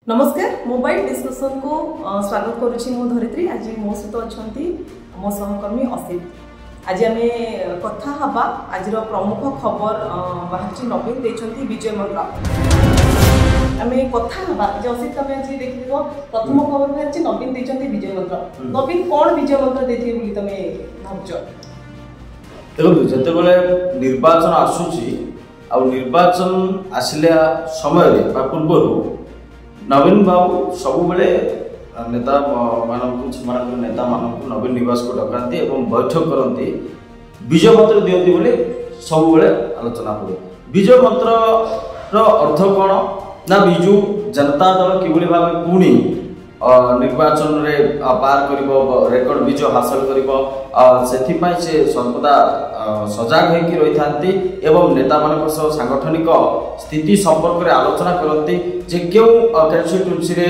नमस्कार mobile discussion को स्वागत करुच्ची मो धरित्री। आज मो सहित अच्छा मो सहकर्मी असित। आज आम कथा हवा आज प्रमुख खबर बाहर नवीन देते विजय मंत्र आम कथा हवा असित तुम आज देख प्रथम खबर बाहर नवीन देते विजय मंत्र। नवीन कौन विजय मंत्र देते तुम भावुच? देखो जिते निर्वाचन आसूची आ निर्वाचन आसिला समय पूर्व नवीन बाबू सबु नेता मानक नेता मानक नवीन निवास को डकाती और बैठक करती विजय मंत्र दिखती बोली सब आलोचना हुए। विजय मंत्र अर्थ कौन ना विजु जनता दल कि भाव पुणी निर्वाचन रे पार कर रेकर्ड विजय हासिल कर से सर्वदा सजग होकर रही था एवं नेता मान सांगठनिक स्थिति संपर्क में आलोचना करती जे क्यों कन्स्टिट्यूएंसी रे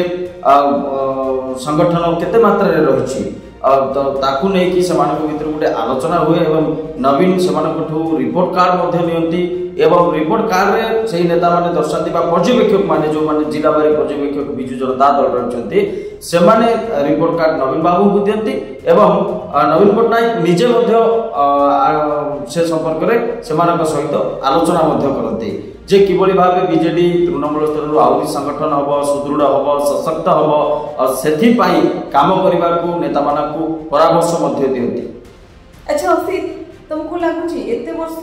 संगठन केते मात्रा रे रही ताकू नहीं कि भीतर गोटे आलोचना हुए एवं नवीन से रिपोर्ट कार्ड नियंती एवं रिपोर्ट कार्ड रे से नेता माने दर्शाती पर्यवेक्षक माने जो माने जिलावारी पर्यवेक्षक विजु जनता दल रही से माने रिपोर्ट कार्ड नवीन बाबू को दियंती एवं नवीन पट्टनायक निजे से संपर्क में से सहित आलोचना करते जे किभली भाव बीजेडी तृणमूल स्तर आहरी संगठन हम सुदृढ़ हम सशक्त हम और से काम करने को नेता मानू परामर्श दियंती। अच्छा असित तुमको लगुच एत वर्ष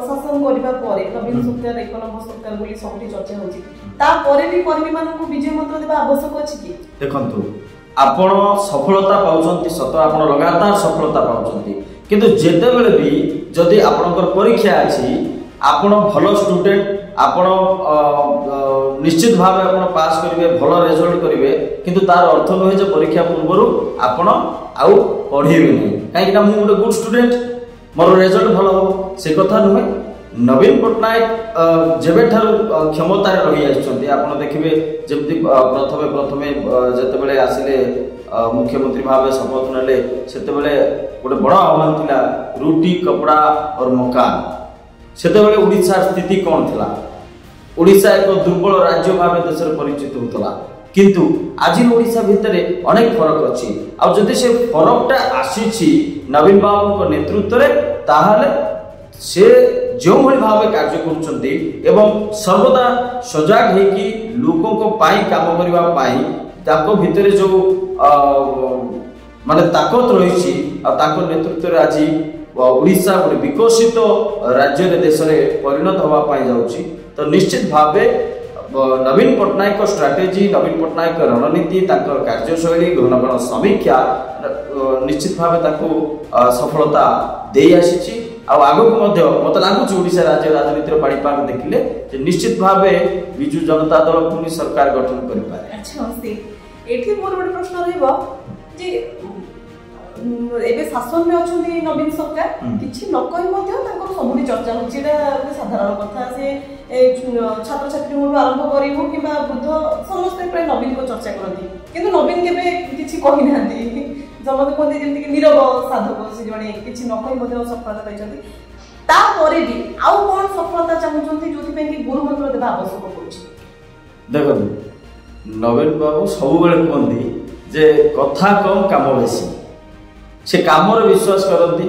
शासन करने नवीन सरकार 1 नंबर सरकार बोली सबुठी चर्चा होची तापर भी कर्मी मानक विजय मंत्र देवा आवश्यक अछि कि? देखंतु आपण सफलता पाउछंती सत आपण लगातार सफलता पाउछंती किंतु जेते बेले भी जदि आपणकर परीक्षा अछि आपण भल स्टूडेंट आपण निश्चित भाव आपण पास करिवे भल रिजल्ट करिवे किंतु तार अर्थ नहे जे परीक्षा पूर्व आपण आउ पढिबे नै काहे कि मु गोटे गुड स्टूडेंट मोर रिजल्ट भल हो से कथा नुहे। नवीन पट्टनायक जेबे ठार क्षमता रही आछंती आपण देखिबे जेमति प्रथमे जते बेले आसिले मुख्यमंत्री भाव शपथ नेले सेते बेले गोटे बड़ आह्वान थिला रोटी कपड़ा और मकान। सेते बेले ओडिशा स्थिति कौन थिला? ओडिशा एक दुर्बल राज्य भाव देश में परिचित होता किंतु आज ओडिशा भितर अनेक फरक अच्छी आ जदि से फरकटा आसी नवीन बाबू नेतृत्व में ताहले से जो भली भाव कार्य करुछंती एवं सर्वदा सजग होकि लोकों को पाई काम करबा पाई ताको भितर जो माने ताकत रही नेतृत्व में आज ओडिशा गोटे विकसित राज्य देश में परिणत होगा जाउची तो निश्चित भाव नवीन पट्टनायक स्ट्राटेजी नवीन पट्टनायक रणनीति कार्यशैली घन समीक्षा निश्चित भाव सफलता दे आसी आगक मत लगुच ओडिशा राज्य राजनीतिर पाणीपाग देखिले निश्चित भाव विजु जनता दल पुणी सरकार गठन करें। अच्छा ये मोर गोटे प्रश्न रहिबो जे एबे शासन में अच्छा नवीन सरकार किसी न कही सबुठी चर्चा होती साधारण कथा से छात्र छात्री आरंभ कर कि वृद्ध समस्त प्राय नवीन को चर्चा करती किंतु नवीन केबे किछि कहि नांती जमते कहते जमती नीरव साधक से जड़े किछि न कही सफलता पाइछंती तापरे भी आउ कोन सफलता चाहूछंती जोथि कि गुरु मंत्र देबा आवश्यक पड़ुछि? देखो नवीन बाबू सब बेले कहंती जे कथा कम काम बेसी से काम विश्वास करती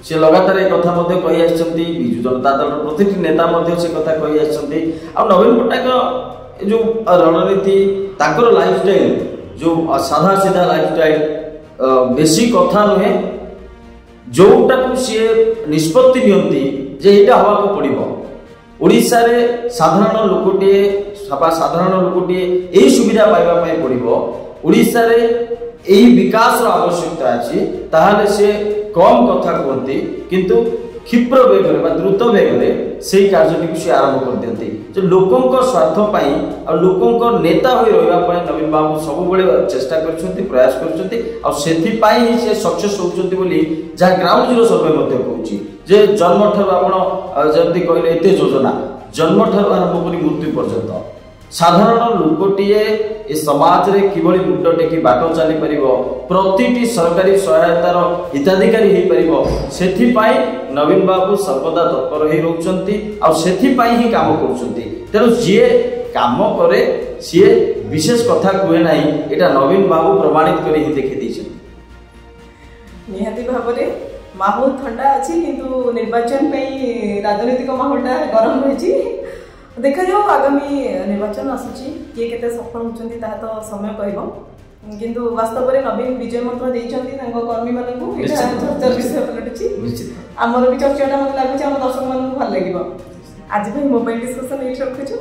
से लगातार एक कथा कही आछंती विजु जनता दल प्रत्येक नेता से कथा कही आछंती आ नवीन पट्टनायक जो रणनीति ताकर लाइफस्टाइल जो साधा सीधा लाइफस्टाइल बेसी कथा नुहे जोटा को सी निष्पत्ति नियंती जे एटा हवा को पड़िबो ओडिशा रे साधारण लोकटे साधारण लोकटे एही सुविधा पाइबा पई पड़िबो ओडिशा रे यही विकास आवश्यकता अच्छी ताहले से कम कथा कहती किंतु क्षिप्र वेग द्रुत वेग से कार्य से आरंभ कर दिखती जो लोकों स्वार्थ और लोकों नेता हो रहा नवीन बाबू सब चेष्टा कर प्रयास कर सक्सेस होती जहाँ ग्राउंड जीरो सर्वे कहूँ जन्म ठार जमी कहले एत योजना जन्म ठार आरंभ कर मृत्यु पर्यंत साधारण लोकटीए ए समाज रे किभली मुंड टेकी बाट चली परिबो प्रतिटी सरकारी सहायतार हिताधिकारी हे परिबो सेथि पाई नवीन बाबू सर्वदा तत्पर हे रहउचंती आ सेथि पाई ही काम करूचंती तेनो जे काम करे सी विशेष कथा कहे ना यहाँ नवीन बाबू प्रमाणित कर देखी निहाती भाव में माहौल ठंडा अच्छी किंतु निर्वाचन राजनीतिक माहौलटा गरम रही देखा जाओ आगामी निर्वाचन आसूची किए केते सफल होचंती ता तो समय कहबो किंतु वास्तव में नवीन विजय मंत्र देइचंती तांको कर्मी मानकु एटा चर्चा विषय पलटिची निश्चित हमर भी चर्चाटा मत लागुची हम दर्शक मानकु भल लागिबो आज भाई मोबाइल डिस्कशन एट रखुछु